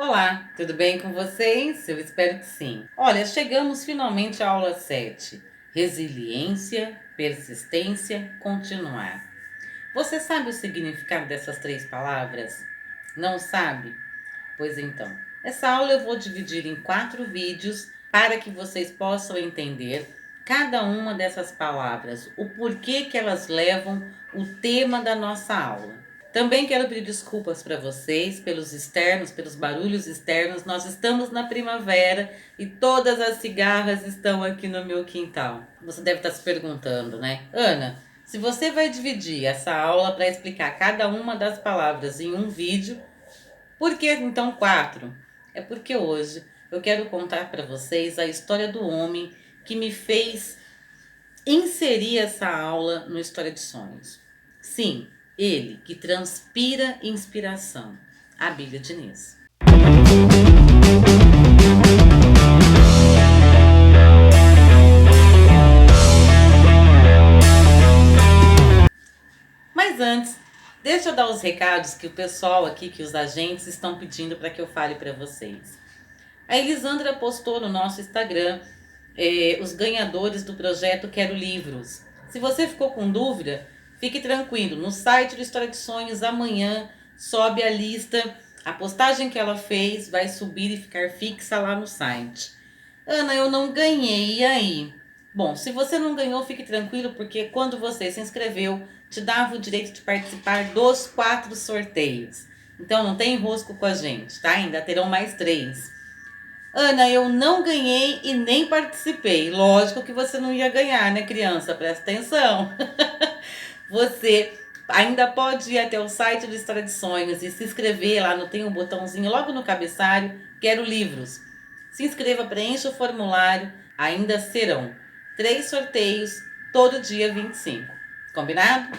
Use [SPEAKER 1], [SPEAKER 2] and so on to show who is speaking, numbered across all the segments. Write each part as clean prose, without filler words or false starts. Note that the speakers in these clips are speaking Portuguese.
[SPEAKER 1] Olá, tudo bem com vocês? Eu espero que sim. Olha, chegamos finalmente à aula 7. Resiliência, persistência, continuar. Você sabe o significado dessas três palavras? Não sabe? Pois então, essa aula eu vou dividir em 4 vídeos para que vocês possam entender cada uma dessas palavras, o porquê que elas levam o tema da nossa aula. Também quero pedir desculpas para vocês pelos externos, pelos barulhos externos. Nós estamos na primavera e todas as cigarras estão aqui no meu quintal. Você deve estar se perguntando, né? Ana, se você vai dividir essa aula para explicar cada uma das palavras em um vídeo, por que então 4? É porque hoje eu quero contar para vocês a história do homem que me fez inserir essa aula no História de Sonhos. Sim, ele que transpira inspiração, Abílio Diniz. Mas antes, deixa eu dar os recados que o pessoal aqui, que os agentes estão pedindo para que eu fale para vocês. A Elisandra postou no nosso Instagram os ganhadores do projeto Quero Livros. Se você ficou com dúvida, fique tranquilo. No site do História de Sonhos, amanhã sobe a lista. A postagem que ela fez vai subir e ficar fixa lá no site. Ana, eu não ganhei, e aí? Bom, se você não ganhou, fique tranquilo, porque quando você se inscreveu, te dava o direito de participar dos 4 sorteios. Então não tem enrosco com a gente, tá? Ainda terão mais 3. Ana, eu não ganhei e nem participei. Lógico que você não ia ganhar, né, criança? Presta atenção. Você ainda pode ir até o site do História de Sonhos e se inscrever lá, tem um botãozinho logo no cabeçalho, Quero Livros. Se inscreva, preencha o formulário, ainda serão 3 sorteios todo dia 25. Combinado?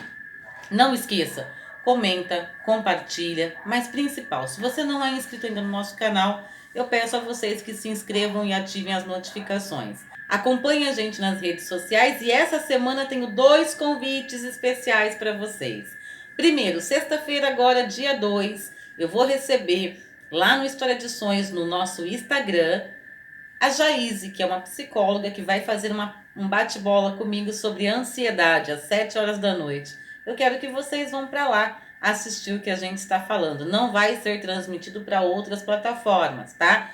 [SPEAKER 1] Não esqueça, comenta, compartilha, mas principal, se você não é inscrito ainda no nosso canal, eu peço a vocês que se inscrevam e ativem as notificações. Acompanhe a gente nas redes sociais e essa semana tenho 2 convites especiais para vocês. Primeiro, sexta-feira agora, dia 2, eu vou receber lá no História de Sonhos, no nosso Instagram, a Jaíse, que é uma psicóloga que vai fazer um bate-bola comigo sobre ansiedade às 7 horas da noite. Eu quero que vocês vão para lá assistir o que a gente está falando. Não vai ser transmitido para outras plataformas, tá?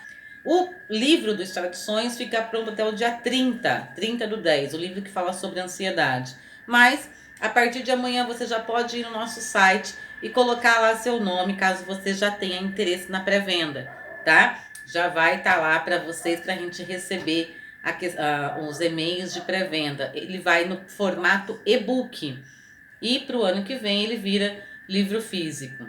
[SPEAKER 1] O livro do História de Sonhos fica pronto até o dia 30 do 10, o livro que fala sobre ansiedade. Mas, a partir de amanhã, você já pode ir no nosso site e colocar lá seu nome, caso você já tenha interesse na pré-venda, tá? Já vai estar lá para vocês, para a gente receber os e-mails de pré-venda. Ele vai no formato e-book e para o ano que vem ele vira livro físico.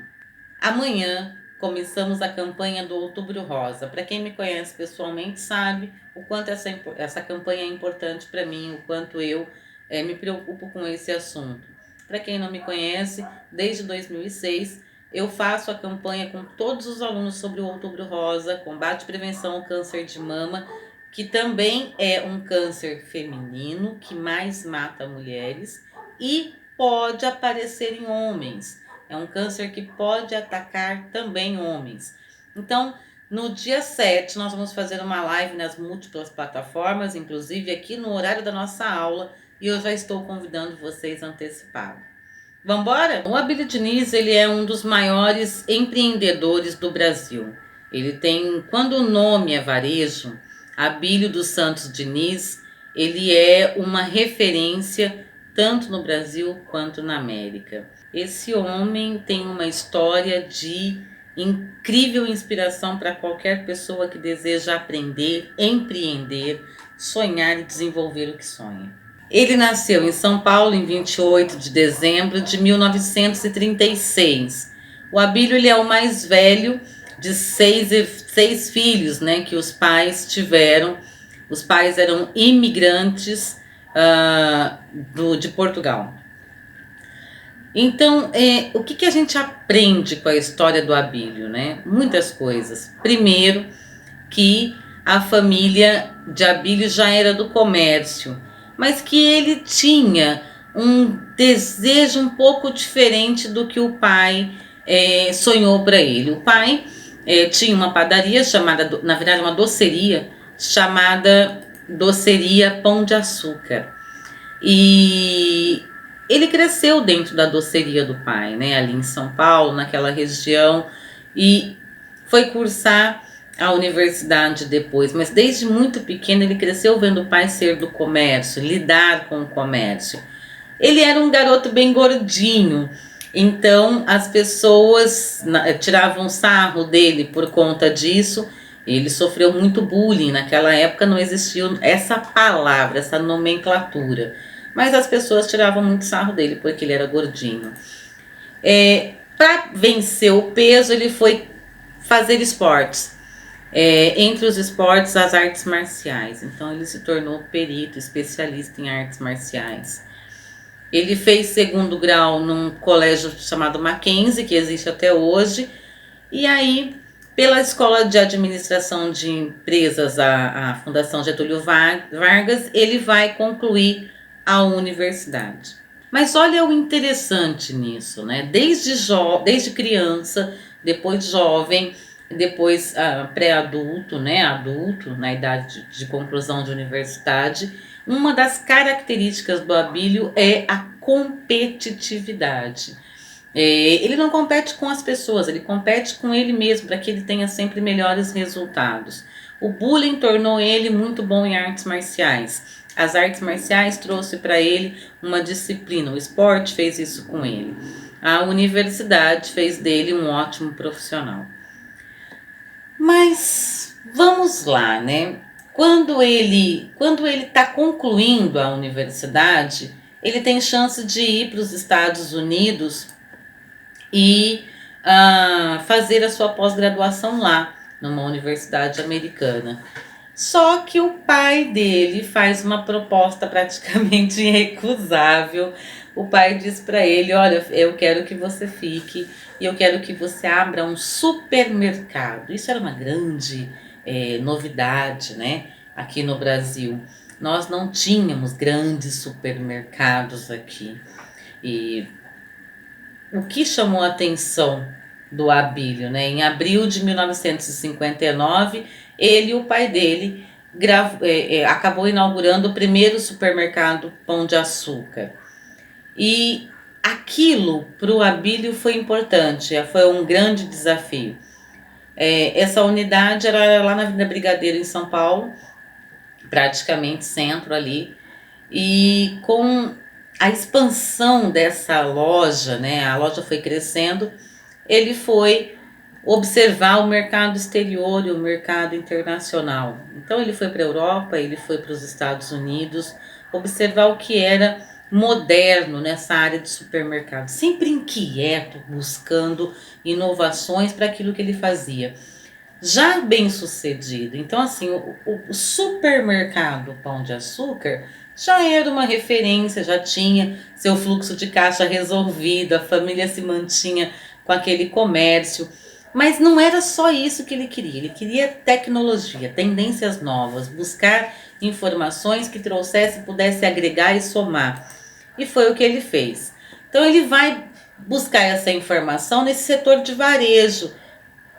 [SPEAKER 1] Amanhã começamos a campanha do Outubro Rosa. Para quem me conhece pessoalmente sabe o quanto essa campanha é importante para mim, o quanto eu me preocupo com esse assunto. Para quem não me conhece, desde 2006 eu faço a campanha com todos os alunos sobre o Outubro Rosa, combate e prevenção ao câncer de mama, que também é um câncer feminino que mais mata mulheres e pode aparecer em homens. É um câncer que pode atacar também homens. Então, no dia 7, nós vamos fazer uma live nas múltiplas plataformas, inclusive aqui no horário da nossa aula, e eu já estou convidando vocês antecipado. Vambora? O Abílio Diniz, ele é um dos maiores empreendedores do Brasil. Ele tem, quando o nome é varejo, Abílio dos Santos Diniz, ele é uma referência tanto no Brasil quanto na América. Esse homem tem uma história de incrível inspiração para qualquer pessoa que deseja aprender, empreender, sonhar e desenvolver o que sonha. Ele nasceu em São Paulo em 28 de dezembro de 1936. O Abílio, ele é o mais velho de seis filhos, né, que os pais tiveram. Os pais eram imigrantes de Portugal. Então, o que a gente aprende com a história do Abílio, né? Muitas coisas. Primeiro, que a família de Abílio já era do comércio, mas que ele tinha um desejo um pouco diferente do que o pai sonhou para ele. O pai tinha uma padaria chamada, na verdade uma doceria, chamada Doceria Pão de Açúcar. E ele cresceu dentro da doceria do pai, né, ali em São Paulo, naquela região, e foi cursar a universidade depois, mas desde muito pequeno ele cresceu vendo o pai ser do comércio, lidar com o comércio. Ele era um garoto bem gordinho, então as pessoas tiravam sarro dele por conta disso. Ele sofreu muito bullying, naquela época não existia essa palavra, essa nomenclatura, mas as pessoas tiravam muito sarro dele porque ele era gordinho. Para vencer o peso, ele foi fazer esportes. Entre os esportes, as artes marciais. Então ele se tornou perito, especialista em artes marciais. Ele fez segundo grau num colégio chamado Mackenzie, que existe até hoje. E aí, pela Escola de Administração de Empresas, a Fundação Getúlio Vargas, ele vai concluir a universidade. Mas olha o interessante nisso, né? Desde criança, depois jovem, depois pré-adulto, né? Adulto, na idade de conclusão de universidade, uma das características do Abílio é a competitividade. Ele não compete com as pessoas, ele compete com ele mesmo, para que ele tenha sempre melhores resultados. O bullying tornou ele muito bom em artes marciais. As artes marciais trouxe para ele uma disciplina, o esporte fez isso com ele. A universidade fez dele um ótimo profissional. Mas vamos lá, né? Quando ele está concluindo a universidade, ele tem chance de ir para os Estados Unidos e fazer a sua pós-graduação lá, numa universidade americana. Só que o pai dele faz uma proposta praticamente irrecusável. O pai diz para ele: olha, eu quero que você fique e eu quero que você abra um supermercado. Isso era uma grande novidade, né? Aqui no Brasil. Nós não tínhamos grandes supermercados aqui. E o que chamou a atenção do Abílio, né? Em abril de 1959, ele e o pai dele acabou inaugurando o primeiro supermercado Pão de Açúcar. E aquilo para o Abílio foi importante, foi um grande desafio. Essa unidade era lá na Avenida Brigadeiro, em São Paulo, praticamente centro ali, e com a expansão dessa loja, né, a loja foi crescendo, ele foi observar o mercado exterior e o mercado internacional. Então ele foi para a Europa, ele foi para os Estados Unidos, observar o que era moderno nessa área de supermercado, sempre inquieto, buscando inovações para aquilo que ele fazia. Já bem sucedido. Então assim, o supermercado Pão de Açúcar já era uma referência, já tinha seu fluxo de caixa resolvido, a família se mantinha com aquele comércio. Mas não era só isso que ele queria tecnologia, tendências novas, buscar informações que trouxesse, pudesse agregar e somar. E foi o que ele fez. Então ele vai buscar essa informação nesse setor de varejo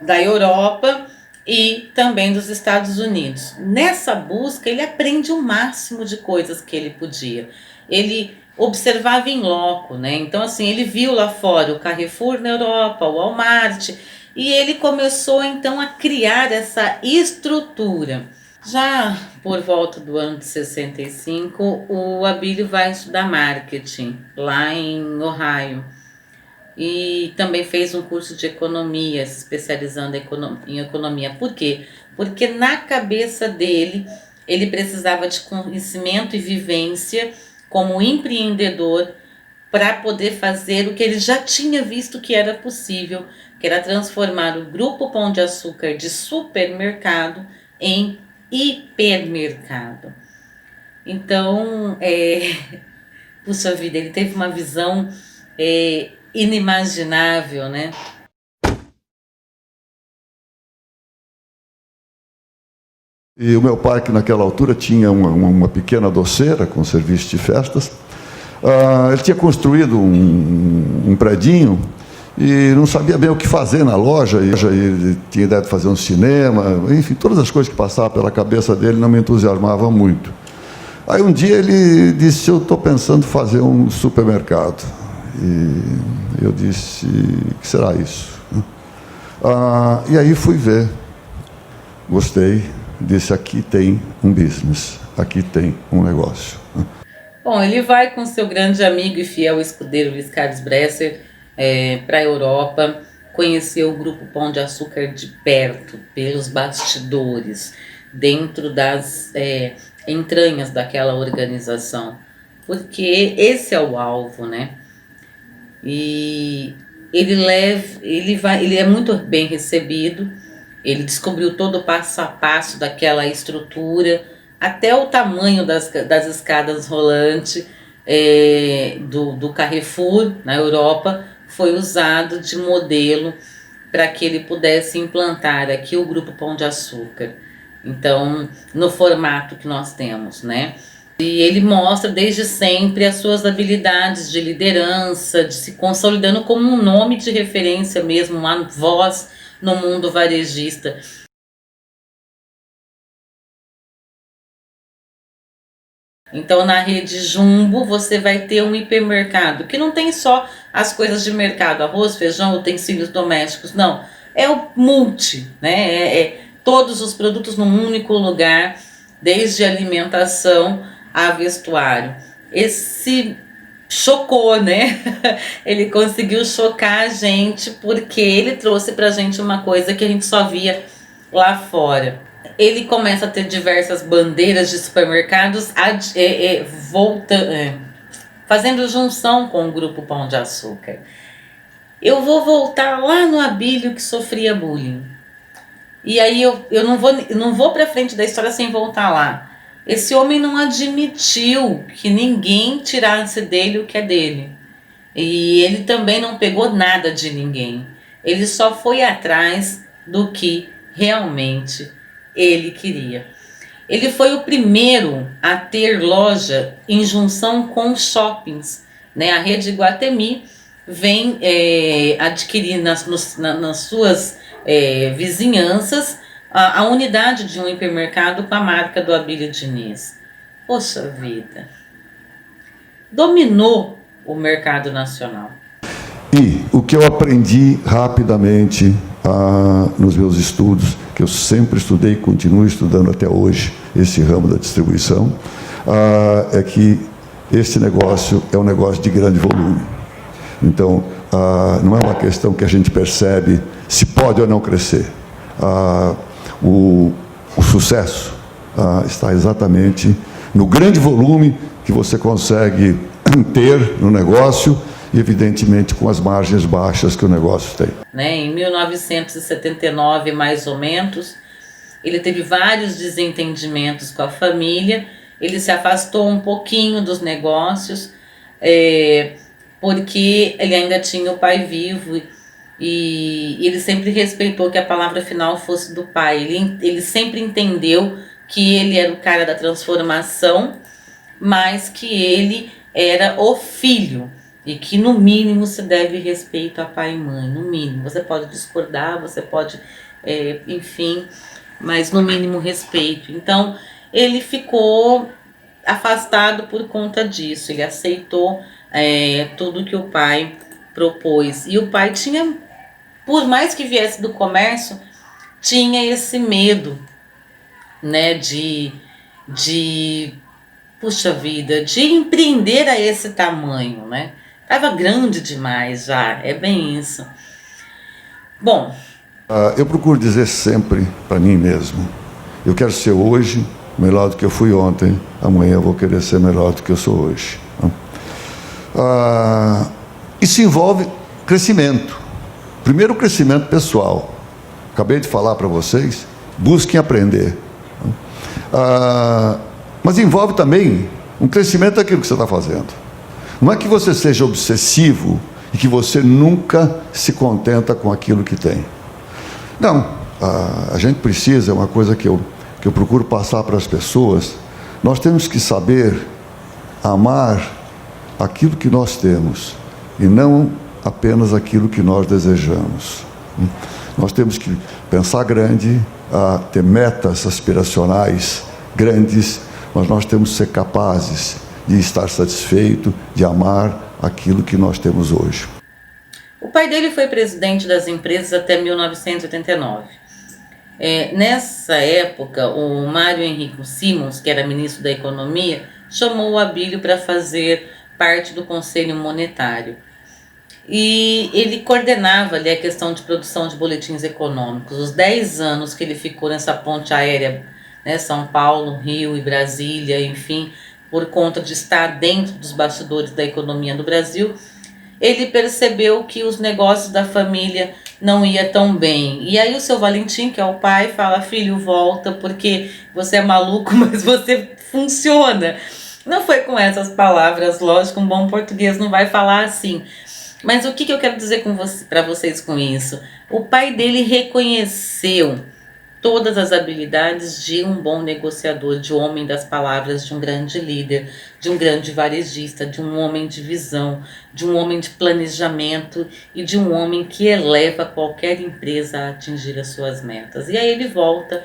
[SPEAKER 1] da Europa e também dos Estados Unidos. Nessa busca ele aprende o máximo de coisas que ele podia. Ele observava em loco, né? Então assim, ele viu lá fora o Carrefour na Europa, o Walmart, e ele começou então a criar essa estrutura. Já por volta do ano de 65, o Abílio vai estudar marketing lá em Ohio. E também fez um curso de economia, se especializando em economia. Por quê? Porque na cabeça dele, ele precisava de conhecimento e vivência como empreendedor para poder fazer o que ele já tinha visto que era possível, que era transformar o Grupo Pão de Açúcar de supermercado em hipermercado. Então, puxa vida, ele teve uma visão inimaginável, né?
[SPEAKER 2] E o meu pai, que naquela altura tinha uma pequena doceira com serviço de festas, ele tinha construído um predinho e não sabia bem o que fazer na loja, e ele tinha ideia de fazer um cinema, enfim, todas as coisas que passavam pela cabeça dele não me entusiasmavam muito. Aí um dia ele disse: eu estou pensando em fazer um supermercado. E eu disse: o que será isso? E aí fui ver, gostei, disse: aqui tem um business, aqui tem um negócio.
[SPEAKER 1] Bom, ele vai com seu grande amigo e fiel escudeiro Luiz Carlos Bresser para a Europa, conhecer o Grupo Pão de Açúcar de perto, pelos bastidores, dentro das entranhas daquela organização, porque esse é o alvo, né? E ele é muito bem recebido. Ele descobriu todo o passo a passo daquela estrutura, até o tamanho das escadas rolantes do Carrefour na Europa foi usado de modelo para que ele pudesse implantar aqui o Grupo Pão de Açúcar. Então, no formato que nós temos, né? E ele mostra desde sempre as suas habilidades de liderança, de se consolidando como um nome de referência mesmo, uma voz no mundo varejista. Então, na rede Jumbo, você vai ter um hipermercado, que não tem só as coisas de mercado, arroz, feijão, utensílios domésticos, não. É o multi, né? Todos os produtos num único lugar, desde alimentação a vestuário. Esse chocou, né? Ele conseguiu chocar a gente, porque ele trouxe pra gente uma coisa que a gente só via lá fora. Ele começa a ter diversas bandeiras de supermercados, fazendo junção com o Grupo Pão de Açúcar. Eu vou voltar lá no Abílio, que sofria bullying. E aí eu não vou para frente da história sem voltar lá. Esse homem não admitiu que ninguém tirasse dele o que é dele. E ele também não pegou nada de ninguém. Ele só foi atrás do que realmente ele queria. Ele foi o primeiro a ter loja em junção com shoppings, né? A rede Iguatemi vem adquirir nas suas vizinhanças a unidade de um hipermercado com a marca do Abílio Diniz. Poxa vida! Dominou o mercado nacional.
[SPEAKER 2] E o que eu aprendi rapidamente nos meus estudos, que eu sempre estudei e continuo estudando até hoje, esse ramo da distribuição, é que esse negócio é um negócio de grande volume. Então, não é uma questão que a gente percebe se pode ou não crescer. O sucesso está exatamente no grande volume que você consegue ter no negócio, e evidentemente com as margens baixas que o negócio tem.
[SPEAKER 1] Em 1979, mais ou menos, ele teve vários desentendimentos com a família, ele se afastou um pouquinho dos negócios, porque ele ainda tinha o pai vivo, e ele sempre respeitou que a palavra final fosse do pai. Ele sempre entendeu que ele era o cara da transformação, mas que ele era o filho, e que no mínimo se deve respeito a pai e mãe, no mínimo. Você pode discordar, você pode, enfim, mas no mínimo respeito. Então ele ficou afastado por conta disso, ele aceitou tudo que o pai propôs. E o pai tinha, por mais que viesse do comércio, tinha esse medo, né, de puxa vida, de empreender a esse tamanho, né? Estava grande demais já, é bem isso. Bom,
[SPEAKER 2] eu procuro dizer sempre para mim mesmo: eu quero ser hoje melhor do que eu fui ontem, amanhã eu vou querer ser melhor do que eu sou hoje. Isso envolve crescimento. Primeiro, o crescimento pessoal. Acabei de falar para vocês, busquem aprender. Mas envolve também um crescimento daquilo que você está fazendo. Não é que você seja obsessivo e que você nunca se contenta com aquilo que tem. Não, a gente precisa, é uma coisa que eu procuro passar para as pessoas, nós temos que saber amar aquilo que nós temos e não apenas aquilo que nós desejamos. Nós temos que pensar grande, ter metas aspiracionais grandes, mas nós temos que ser capazes de estar satisfeito, de amar aquilo que nós temos hoje.
[SPEAKER 1] O pai dele foi presidente das empresas até 1989. Nessa época, o Mário Henrique Simons, que era ministro da Economia, chamou o Abílio para fazer parte do Conselho Monetário. E ele coordenava ali a questão de produção de boletins econômicos. Os 10 anos que ele ficou nessa ponte aérea, né, São Paulo, Rio e Brasília, enfim, por conta de estar dentro dos bastidores da economia do Brasil, ele percebeu que os negócios da família não iam tão bem. E aí o seu Valentim, que é o pai, fala: filho, volta, porque você é maluco, mas você funciona. Não foi com essas palavras, lógico, um bom português não vai falar assim. Mas o que eu quero dizer para vocês com isso? O pai dele reconheceu todas as habilidades de um bom negociador, de um homem das palavras, de um grande líder, de um grande varejista, de um homem de visão, de um homem de planejamento e de um homem que eleva qualquer empresa a atingir as suas metas. E aí ele volta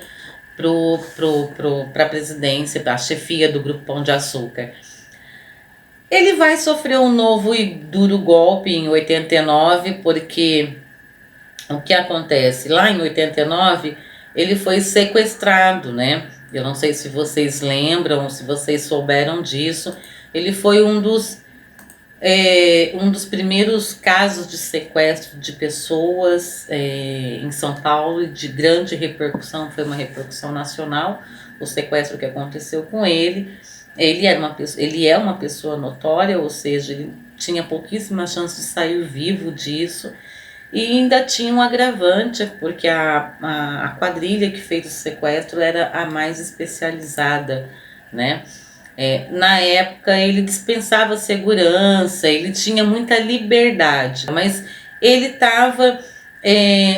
[SPEAKER 1] para a presidência, a chefia do Grupo Pão de Açúcar. Ele vai sofrer um novo e duro golpe em 89, porque o que acontece? Lá em 89, ele foi sequestrado, né? Eu não sei se vocês lembram, se vocês souberam disso. Ele foi um dos primeiros casos de sequestro de pessoas em São Paulo, de grande repercussão, foi uma repercussão nacional, o sequestro que aconteceu com ele. Ele é uma pessoa notória, ou seja, ele tinha pouquíssima chance de sair vivo disso. E ainda tinha um agravante, porque a quadrilha que fez o sequestro era a mais especializada, né? Na época ele dispensava segurança, ele tinha muita liberdade, mas ele estava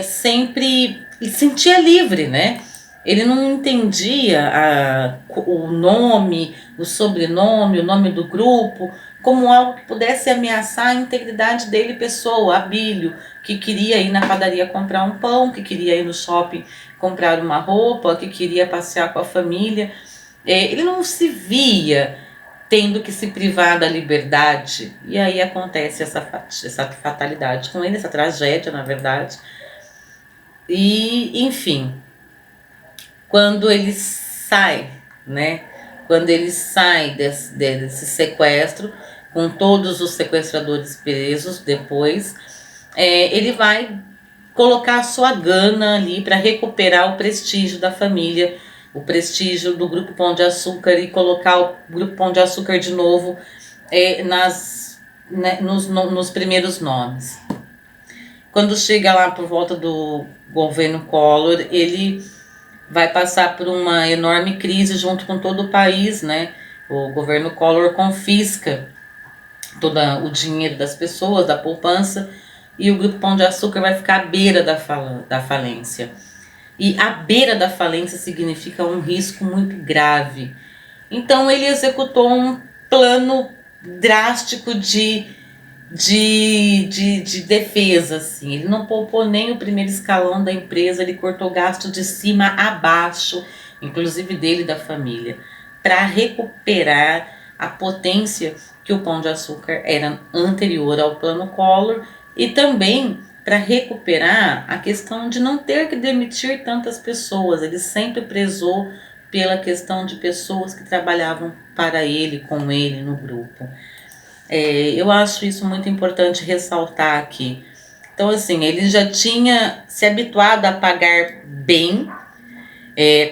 [SPEAKER 1] sempre, ele se sentia livre, né? Ele não entendia o nome, o sobrenome, o nome do grupo como algo que pudesse ameaçar a integridade dele, pessoa, Abílio, que queria ir na padaria comprar um pão, que queria ir no shopping comprar uma roupa, que queria passear com a família. Ele não se via tendo que se privar da liberdade. E aí acontece essa fatalidade com ele, essa tragédia, na verdade. E, enfim, quando ele sai, né? Quando ele sai desse sequestro, com todos os sequestradores presos depois, ele vai colocar a sua gana ali para recuperar o prestígio da família, o prestígio do Grupo Pão de Açúcar, e colocar o Grupo Pão de Açúcar de novo nos primeiros nomes. Quando chega lá por volta do governo Collor, ele vai passar por uma enorme crise junto com todo o país, né? O governo Collor confisca todo o dinheiro das pessoas, da poupança, e o Grupo Pão de Açúcar vai ficar à beira da falência. E à beira da falência significa um risco muito grave. Então ele executou um plano drástico de defesa, assim. Ele não poupou nem o primeiro escalão da empresa, ele cortou gasto de cima a baixo, inclusive dele e da família, para recuperar a potência que o Pão de Açúcar era anterior ao plano Collor, e também para recuperar a questão de não ter que demitir tantas pessoas. Ele sempre prezou pela questão de pessoas que trabalhavam para ele, com ele no grupo. Eu acho isso muito importante ressaltar aqui. Então, assim, ele já tinha se habituado a pagar bem,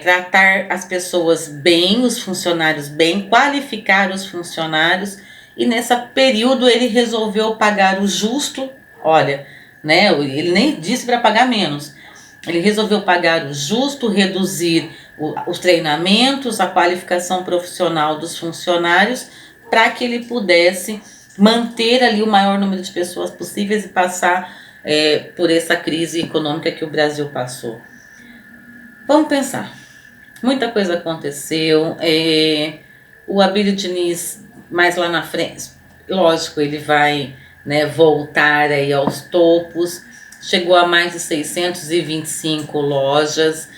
[SPEAKER 1] tratar as pessoas bem, os funcionários bem, qualificar os funcionários, e nesse período ele resolveu pagar o justo. Olha, né, ele nem disse para pagar menos, ele resolveu pagar o justo, reduzir os treinamentos, a qualificação profissional dos funcionários, para que ele pudesse manter ali o maior número de pessoas possíveis e passar por essa crise econômica que o Brasil passou. Vamos pensar, muita coisa aconteceu. O Abílio Diniz, mais lá na frente, lógico, ele vai né, voltar aí aos topos. Chegou a mais de 625 lojas.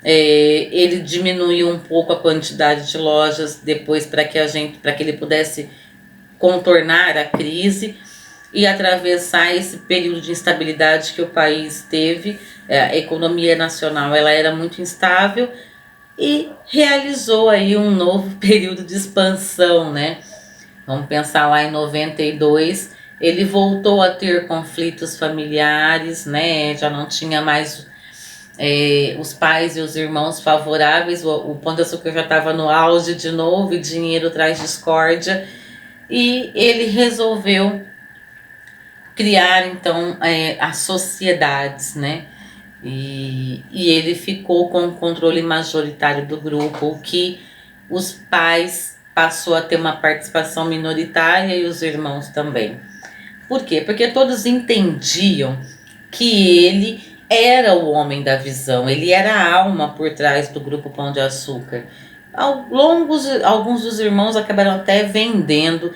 [SPEAKER 1] Ele diminuiu um pouco a quantidade de lojas depois para que ele pudesse contornar a crise e atravessar esse período de instabilidade que o país teve. A economia nacional ela era muito instável e realizou aí um novo período de expansão, né? Vamos pensar lá em 92, ele voltou a ter conflitos familiares, né? Já não tinha mais os pais e os irmãos favoráveis, o Pão de Açúcar já estava no auge de novo e dinheiro traz discórdia. E ele resolveu criar então as sociedades, né? E ele ficou com o controle majoritário do grupo, o que os pais passou a ter uma participação minoritária e os irmãos também. Por quê? Porque todos entendiam que ele era o homem da visão, ele era a alma por trás do grupo Pão de Açúcar. Alguns dos irmãos acabaram até vendendo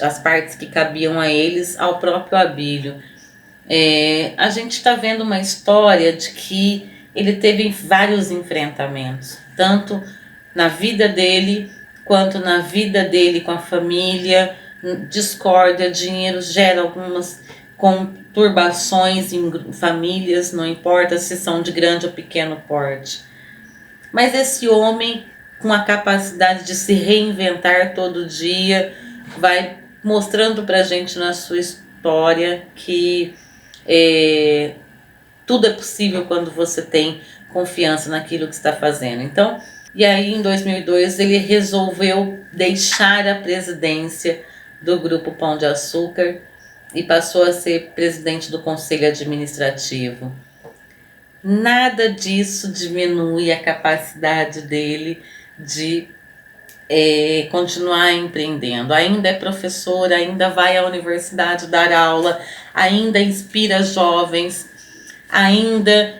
[SPEAKER 1] as partes que cabiam a eles ao próprio Abílio. A gente está vendo uma história de que ele teve vários enfrentamentos, tanto na vida dele quanto na vida dele com a família. Discórdia, dinheiro gera algumas conturbações em famílias, não importa se são de grande ou pequeno porte. Mas esse homem, com a capacidade de se reinventar todo dia, vai mostrando pra gente na sua história que tudo é possível quando você tem confiança naquilo que está fazendo. Então, e aí em 2002 ele resolveu deixar a presidência do Grupo Pão de Açúcar e passou a ser presidente do Conselho Administrativo. Nada disso diminui a capacidade dele de continuar empreendendo. Ainda é professor, ainda vai à universidade dar aula, ainda inspira jovens, ainda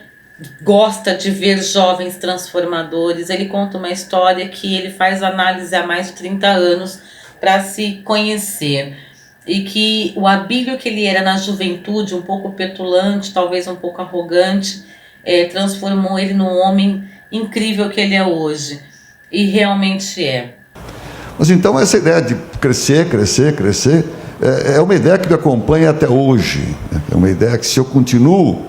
[SPEAKER 1] gosta de ver jovens transformadores. Ele conta uma história que ele faz análise há mais de 30 anos para se conhecer. E que o Abílio que ele era na juventude, um pouco petulante, talvez um pouco arrogante, transformou ele no homem incrível que ele é hoje. E realmente é.
[SPEAKER 2] Mas então essa ideia de crescer, crescer, crescer, é uma ideia que me acompanha até hoje. É uma ideia que, se eu continuo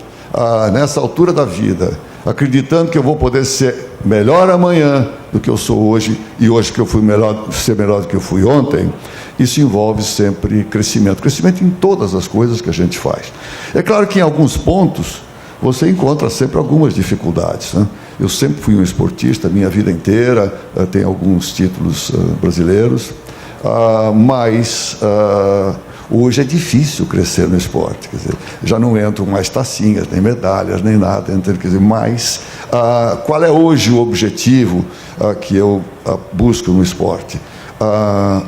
[SPEAKER 2] nessa altura da vida, acreditando que eu vou poder ser melhor amanhã do que eu sou hoje, e hoje que eu fui ser melhor do que eu fui ontem, isso envolve sempre crescimento em todas as coisas que a gente faz. É claro que em alguns pontos você encontra sempre algumas dificuldades, né? Eu sempre fui um esportista, minha vida inteira, tenho alguns títulos brasileiros, mas hoje é difícil crescer no esporte, quer dizer, já não entram mais tacinhas, nem medalhas, nem nada, quer dizer, mas qual é hoje o objetivo que eu busco no esporte?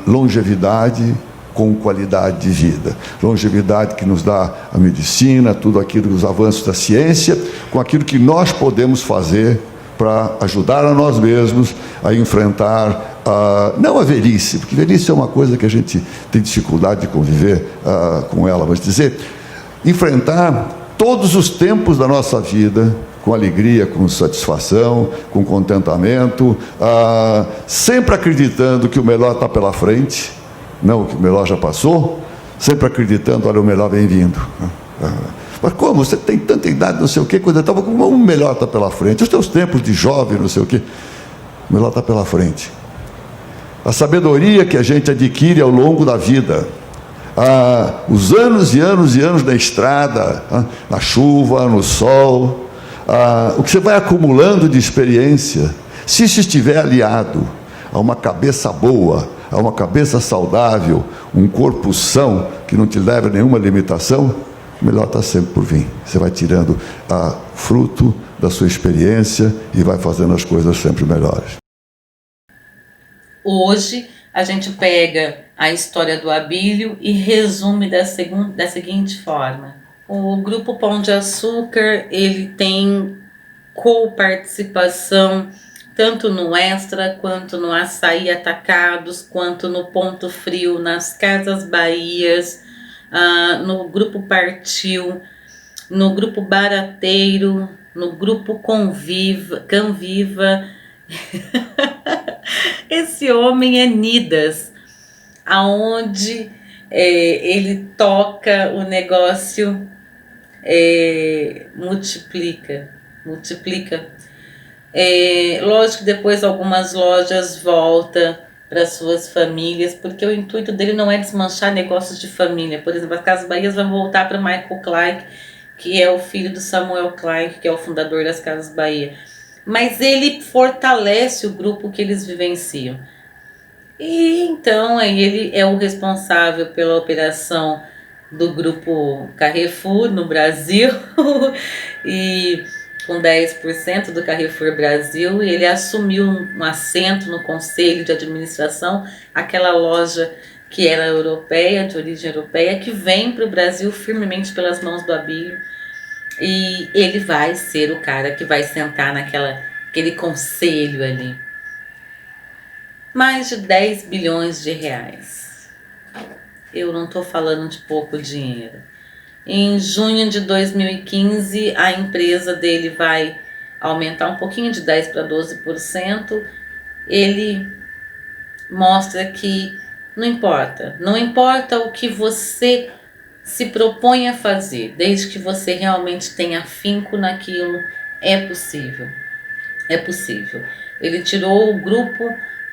[SPEAKER 2] Longevidade com qualidade de vida. Longevidade que nos dá a medicina, tudo aquilo, os avanços da ciência, com aquilo que nós podemos fazer para ajudar a nós mesmos a enfrentar, não a velhice, porque velhice é uma coisa que a gente tem dificuldade de conviver com ela, mas dizer, enfrentar todos os tempos da nossa vida com alegria, com satisfação, com contentamento, sempre acreditando que o melhor está pela frente, não que o melhor já passou, sempre acreditando, olha, o melhor vem vindo. Mas como? Você tem tanta idade, não sei o quê, quando eu estava com o melhor está pela frente, os teus tempos de jovem, não sei o quê, o melhor está pela frente. A sabedoria que a gente adquire ao longo da vida, os anos e anos e anos na estrada, na chuva, no sol, o que você vai acumulando de experiência, se isso estiver aliado a uma cabeça boa, a uma cabeça saudável, um corpo são, que não te leva a nenhuma limitação, o melhor está sempre por vir. Você vai tirando fruto da sua experiência e vai fazendo as coisas sempre melhores.
[SPEAKER 1] Hoje a gente pega a história do Abílio e resume da seguinte forma. O Grupo Pão de Açúcar, ele tem coparticipação tanto no Extra, quanto no Açaí Atacados, quanto no Ponto Frio, nas Casas Bahias, no Grupo Partiu, no Grupo Barateiro, no Grupo Canviva. Esse homem é Nidas, aonde ele toca o negócio, multiplica. Lógico que depois algumas lojas voltam para suas famílias, porque o intuito dele não é desmanchar negócios de família. Por exemplo, as Casas Bahias vão voltar para Michael Clark, que é o filho do Samuel Clark, que é o fundador das Casas Bahia. Mas ele fortalece o grupo que eles vivenciam. E então aí ele é o responsável pela operação do grupo Carrefour no Brasil e com 10% do Carrefour Brasil, e ele assumiu um assento no conselho de administração, aquela loja que era europeia, de origem europeia, que vem para o Brasil firmemente pelas mãos do Abílio, e ele vai ser o cara que vai sentar naquele conselho ali. Mais de 10 bilhões de reais. Eu não estou falando de pouco dinheiro. Em junho de 2015, a empresa dele vai aumentar um pouquinho de 10% para 12%. Ele mostra que não importa o que você se propõe a fazer, desde que você realmente tenha afinco naquilo, é possível. É possível. Ele tirou o grupo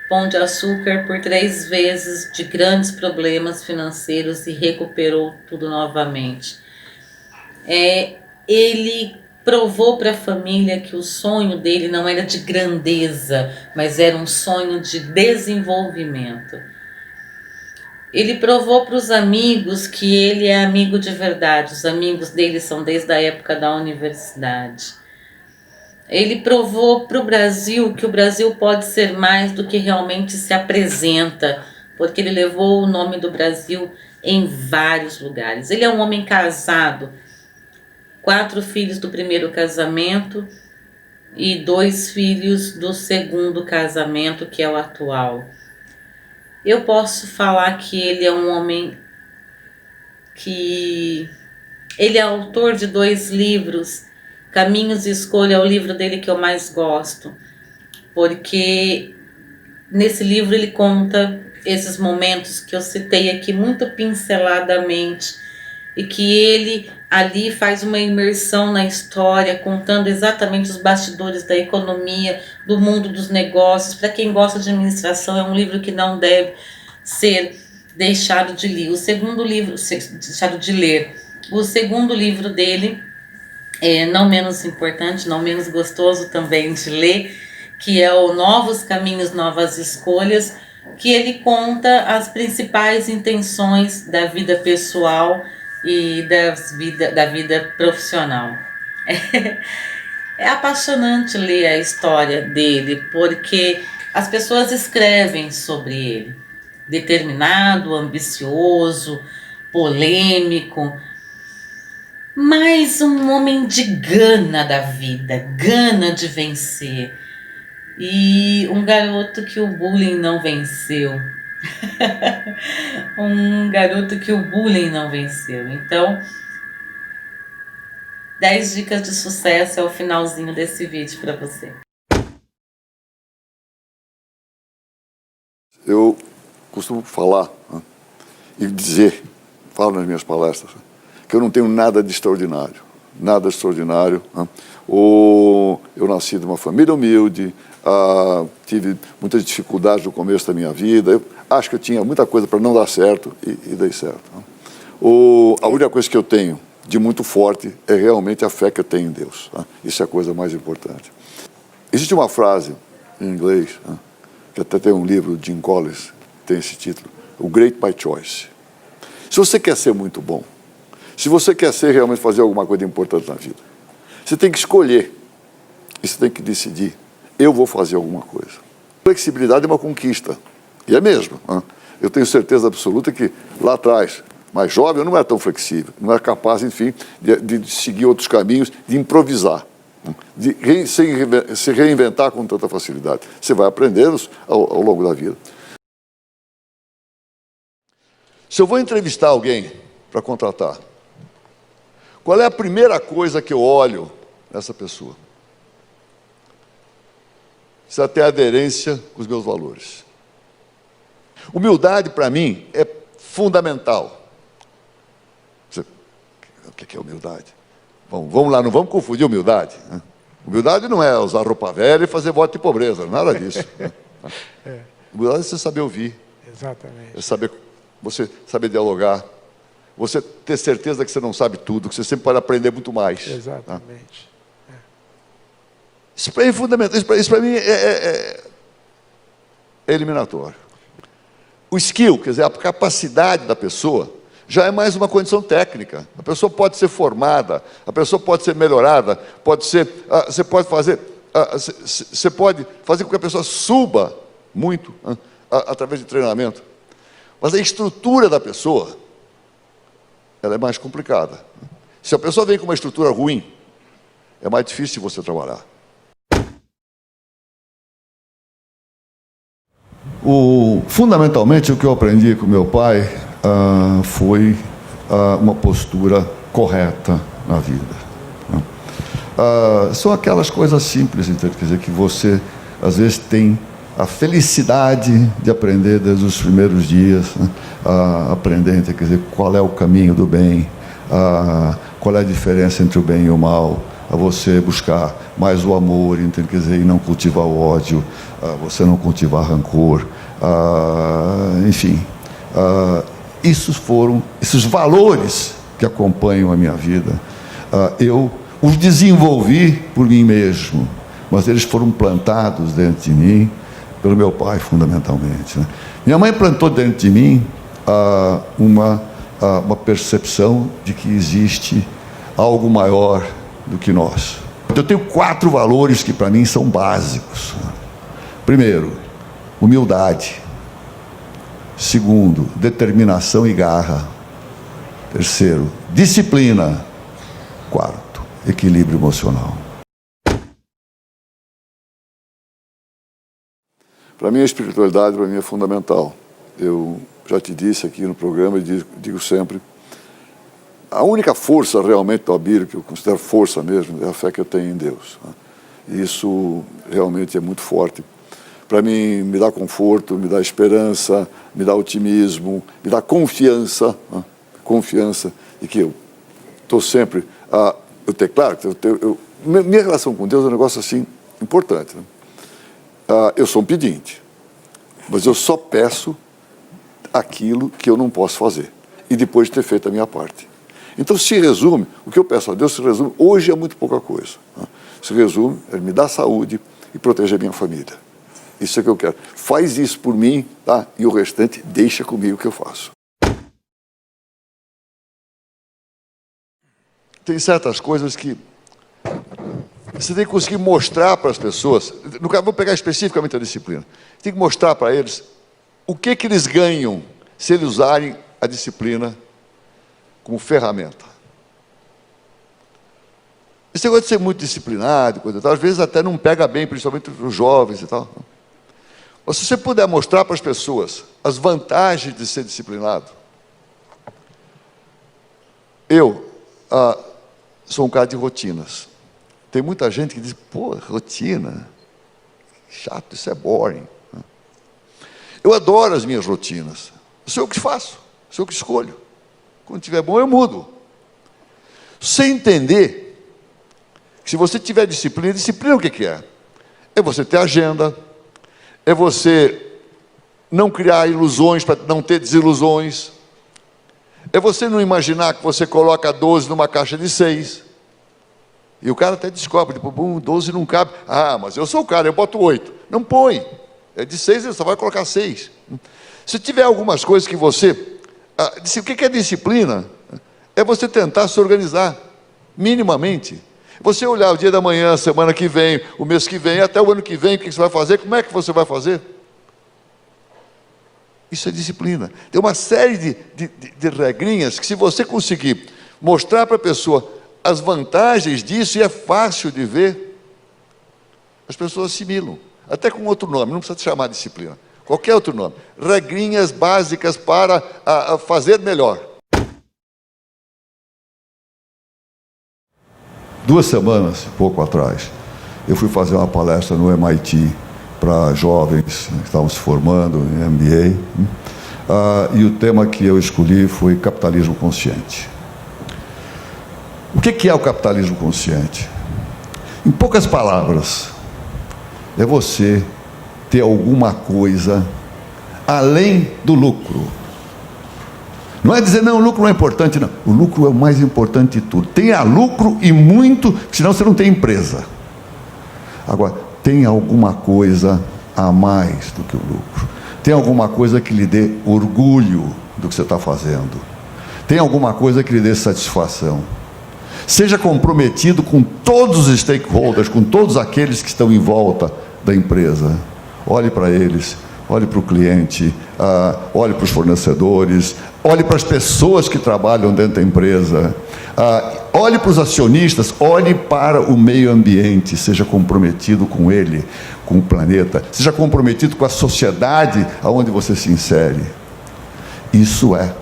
[SPEAKER 1] Pão de Açúcar por 3 vezes de grandes problemas financeiros e recuperou tudo novamente. Ele provou para a família que o sonho dele não era de grandeza, mas era um sonho de desenvolvimento. Ele provou para os amigos que ele é amigo de verdade. Os amigos dele são desde a época da universidade. Ele provou para o Brasil que o Brasil pode ser mais do que realmente se apresenta, porque ele levou o nome do Brasil em vários lugares. Ele é um homem casado, 4 filhos do primeiro casamento e 2 filhos do segundo casamento, que é o atual. Eu posso falar que ele é um homem que... Ele é autor de 2 livros. Caminhos e Escolha é o livro dele que eu mais gosto, porque nesse livro ele conta esses momentos que eu citei aqui muito pinceladamente, e que ele ali faz uma imersão na história, contando exatamente os bastidores da economia, do mundo dos negócios. Para quem gosta de administração, é um livro que não deve ser deixado de ler. O segundo livro dele, não menos importante, não menos gostoso também de ler, que é o Novos Caminhos, Novas Escolhas, que ele conta as principais intenções da vida pessoal e da vida profissional. É apaixonante ler a história dele, porque as pessoas escrevem sobre ele. Determinado, ambicioso, polêmico, mas um homem de gana da vida, gana de vencer. E um garoto que o bullying não venceu. Um garoto que o bullying não venceu. Então, 10 dicas de sucesso é o finalzinho desse vídeo para você.
[SPEAKER 2] Eu costumo falar, né, e dizer, falo nas minhas palestras, que eu não tenho nada de extraordinário. Nada extraordinário. Né? Eu nasci de uma família humilde, tive muitas dificuldades no começo da minha vida. Eu acho que eu tinha muita coisa para não dar certo e dei certo. Né? A única coisa que eu tenho de muito forte é realmente a fé que eu tenho em Deus. Né? Isso é a coisa mais importante. Existe uma frase em inglês, né, que até tem um livro de Jim Collins, tem esse título, O Great by Choice. Se você quer ser muito bom, se você quer realmente fazer alguma coisa importante na vida, você tem que escolher, e você tem que decidir, eu vou fazer alguma coisa. Flexibilidade é uma conquista, e é mesmo. Né? Eu tenho certeza absoluta que lá atrás, mais jovem, eu não era tão flexível, não era capaz, enfim, de seguir outros caminhos, de improvisar. se reinventar com tanta facilidade. Você vai aprendê-los ao longo da vida. Se eu vou entrevistar alguém para contratar, qual é a primeira coisa que eu olho nessa pessoa? Se ela tem aderência com os meus valores. Humildade, para mim, é fundamental. O que é humildade? Vamos lá, não vamos confundir humildade. Né? Humildade não é usar roupa velha e fazer voto de pobreza, nada disso. Humildade é você saber ouvir.
[SPEAKER 3] Exatamente.
[SPEAKER 2] É você saber dialogar. Você ter certeza que você não sabe tudo, que você sempre pode aprender muito mais.
[SPEAKER 3] Exatamente.
[SPEAKER 2] Tá? Isso para mim é fundamental. Isso para mim é eliminatório. O skill, quer dizer, a capacidade da pessoa, já é mais uma condição técnica. A pessoa pode ser formada, a pessoa pode ser melhorada, você pode fazer com que a pessoa suba muito através de treinamento. Mas a estrutura da pessoa, ela é mais complicada. Se a pessoa vem com uma estrutura ruim, é mais difícil você trabalhar. Fundamentalmente, o que eu aprendi com meu pai foi uma postura correta na vida. São aquelas coisas simples, quer dizer, que você, às vezes, tem a felicidade de aprender desde os primeiros dias, né? Aprender, quer dizer, qual é o caminho do bem, qual é a diferença entre o bem e o mal, a você buscar mais o amor, quer dizer, e não cultivar o ódio, você não cultivar rancor, enfim. Esses valores que acompanham a minha vida, eu os desenvolvi por mim mesmo, mas eles foram plantados dentro de mim pelo meu pai, fundamentalmente. Né? Minha mãe plantou dentro de mim uma percepção de que existe algo maior do que nós. Eu tenho 4 valores que para mim são básicos. Primeiro, humildade. Segundo, determinação e garra. Terceiro, disciplina. Quarto, equilíbrio emocional. Para mim, a espiritualidade para mim é fundamental. Eu já te disse aqui no programa e digo sempre, a única força realmente da Bíblia, que eu considero força mesmo, é a fé que eu tenho em Deus. E isso realmente é muito forte. Para mim, me dá conforto, me dá esperança, me dá otimismo, me dá confiança de que eu estou sempre... Claro, minha relação com Deus é um negócio assim importante. Né? Eu sou um pedinte, mas eu só peço aquilo que eu não posso fazer, e depois de ter feito a minha parte. Então, se resume, o que eu peço a Deus se resume, hoje é muito pouca coisa. Né? Se resume, Ele me dá saúde e protege a minha família. Isso é o que eu quero. Faz isso por mim, tá? E o restante deixa comigo que eu faço. Tem certas coisas que você tem que conseguir mostrar para as pessoas. No caso, vou pegar especificamente a disciplina. Tem que mostrar para eles o que eles ganham se eles usarem a disciplina como ferramenta. Esse negócio de ser muito disciplinado, coisa e tal, às vezes até não pega bem, principalmente os jovens e tal. Mas se você puder mostrar para as pessoas as vantagens de ser disciplinado. Eu sou um cara de rotinas. Tem muita gente que diz, pô, rotina, chato, isso é boring. Eu adoro as minhas rotinas. Eu sei o que faço, sei o que escolho. Quando estiver bom, eu mudo. Sem entender que se você tiver disciplina, disciplina o que é? É você ter agenda, é você não criar ilusões para não ter desilusões, é você não imaginar que você coloca 12 numa caixa de 6. E o cara até descobre, tipo, 12 não cabe. Mas eu sou o cara, eu boto 8. Não põe. É de 6, ele só vai colocar 6. Se tiver algumas coisas que você... o que é disciplina? É você tentar se organizar, minimamente. Você olhar o dia da manhã, a semana que vem, o mês que vem, até o ano que vem, o que você vai fazer, como é que você vai fazer? Isso é disciplina. Tem uma série de regrinhas que, se você conseguir mostrar para a pessoa as vantagens disso, e é fácil de ver, as pessoas assimilam, até com outro nome, não precisa chamar de disciplina, qualquer outro nome, regrinhas básicas para fazer melhor. 2 semanas, pouco atrás, eu fui fazer uma palestra no MIT para jovens que estavam se formando em MBA, e o tema que eu escolhi foi capitalismo consciente. O que é o capitalismo consciente? Em poucas palavras, é você ter alguma coisa além do lucro. Não é dizer, não, o lucro não é importante, não. O lucro é o mais importante de tudo. Tenha lucro e muito, senão você não tem empresa. Agora, tem alguma coisa a mais do que o lucro. Tem alguma coisa que lhe dê orgulho do que você está fazendo. Tem alguma coisa que lhe dê satisfação. Seja comprometido com todos os stakeholders, com todos aqueles que estão em volta da empresa. Olhe para eles, olhe para o cliente, olhe para os fornecedores, olhe para as pessoas que trabalham dentro da empresa, olhe para os acionistas, olhe para o meio ambiente, seja comprometido com ele, com o planeta, seja comprometido com a sociedade aonde você se insere. Isso é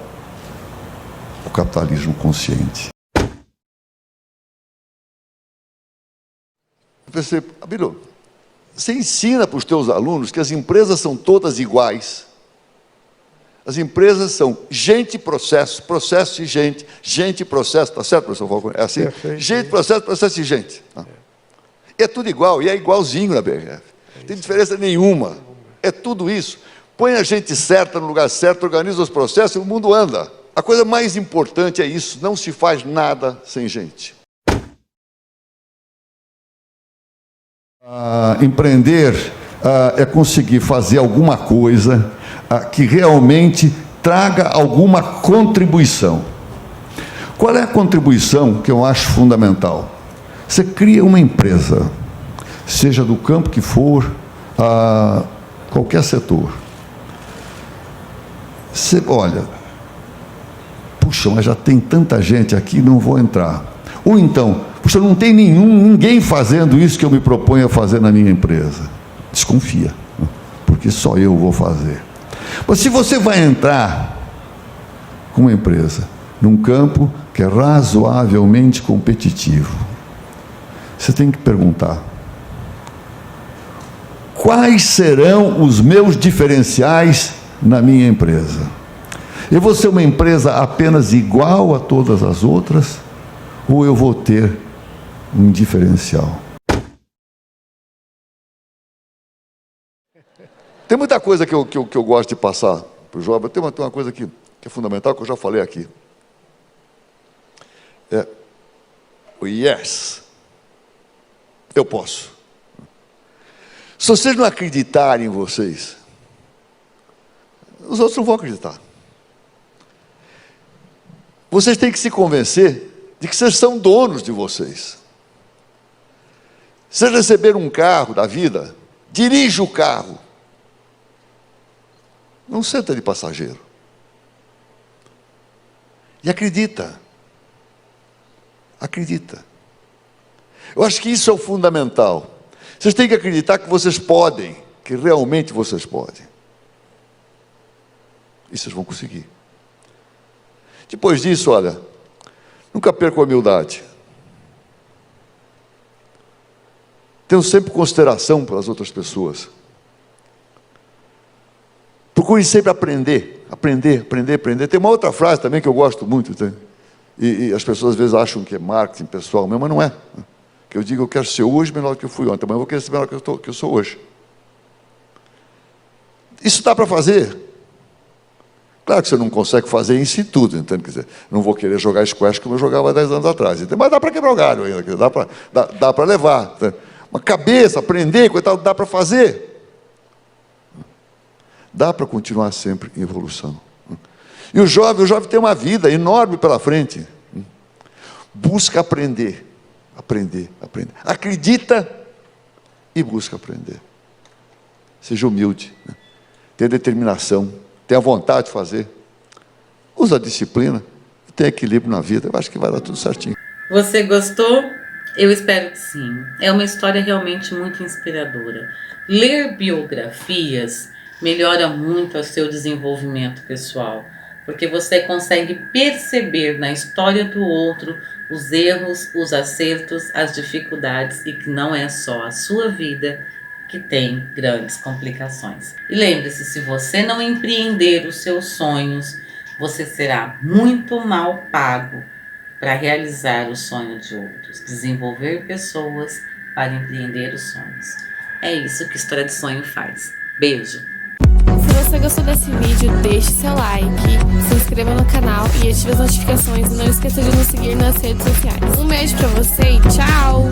[SPEAKER 2] o capitalismo consciente. Eu pensei, Abílio, você ensina para os teus alunos que as empresas são todas iguais. As empresas são gente e processo, processo e gente, gente e processo, está certo, professor Falcone? É assim? Perfeito. Gente, processo, processo e gente. E é tudo igual, e é igualzinho na BRF. Não tem diferença nenhuma. É tudo isso. Põe a gente certa no lugar certo, organiza os processos e o mundo anda. A coisa mais importante é isso, não se faz nada sem gente. Empreender é conseguir fazer alguma coisa que realmente traga alguma contribuição. Qual é a contribuição que eu acho fundamental? Você cria uma empresa, seja do campo que for, qualquer setor. Você olha, puxa, mas já tem tanta gente aqui, não vou entrar. Ou então, puxa, não tem ninguém fazendo isso que eu me proponho a fazer na minha empresa. Desconfia, porque só eu vou fazer. Mas se você vai entrar com uma empresa num campo que é razoavelmente competitivo, você tem que perguntar: quais serão os meus diferenciais na minha empresa? Eu vou ser uma empresa apenas igual a todas as outras, ou eu vou ter um diferencial? Tem muita coisa que eu gosto de passar para o jovem. Tem uma coisa que é fundamental, que eu já falei aqui. É o yes. Eu posso. Se vocês não acreditarem em vocês, os outros não vão acreditar. Vocês têm que se convencer de que vocês são donos de vocês. Se receber um carro da vida, dirige o carro. Não senta de passageiro. E acredita. Acredita. Eu acho que isso é o fundamental. Vocês têm que acreditar que vocês podem, que realmente vocês podem. E vocês vão conseguir. Depois disso, olha, nunca percam a humildade. Tenham sempre consideração pelas outras pessoas. Procure sempre aprender. Tem uma outra frase também que eu gosto muito, e as pessoas às vezes acham que é marketing pessoal mesmo, mas não é. Que eu digo, eu quero ser hoje melhor do que eu fui ontem, mas eu vou querer ser melhor que eu sou hoje. Isso dá para fazer. Claro que você não consegue fazer isso em tudo, entende? Quer dizer, não vou querer jogar squash como eu jogava 10 anos atrás, entende? Mas dá para quebrar o galho ainda, dá para levar. Entende? Uma cabeça, aprender, coitado, dá para fazer. Dá para continuar sempre em evolução. E o jovem tem uma vida enorme pela frente. Busca aprender. Acredita e busca aprender. Seja humilde. Tenha determinação. Tenha vontade de fazer. Usa a disciplina. Tenha equilíbrio na vida. Eu acho que vai dar tudo certinho.
[SPEAKER 1] Você gostou? Eu espero que sim. É uma história realmente muito inspiradora. Ler biografias melhora muito o seu desenvolvimento pessoal, porque você consegue perceber na história do outro os erros, os acertos, as dificuldades e que não é só a sua vida que tem grandes complicações. E lembre-se, se você não empreender os seus sonhos, você será muito mal pago para realizar o sonho de outros, desenvolver pessoas para empreender os sonhos. É isso que História de Sonho faz. Beijo!
[SPEAKER 4] Se você gostou desse vídeo, deixe seu like, se inscreva no canal e ative as notificações e não esqueça de nos seguir nas redes sociais. Um beijo pra você e tchau!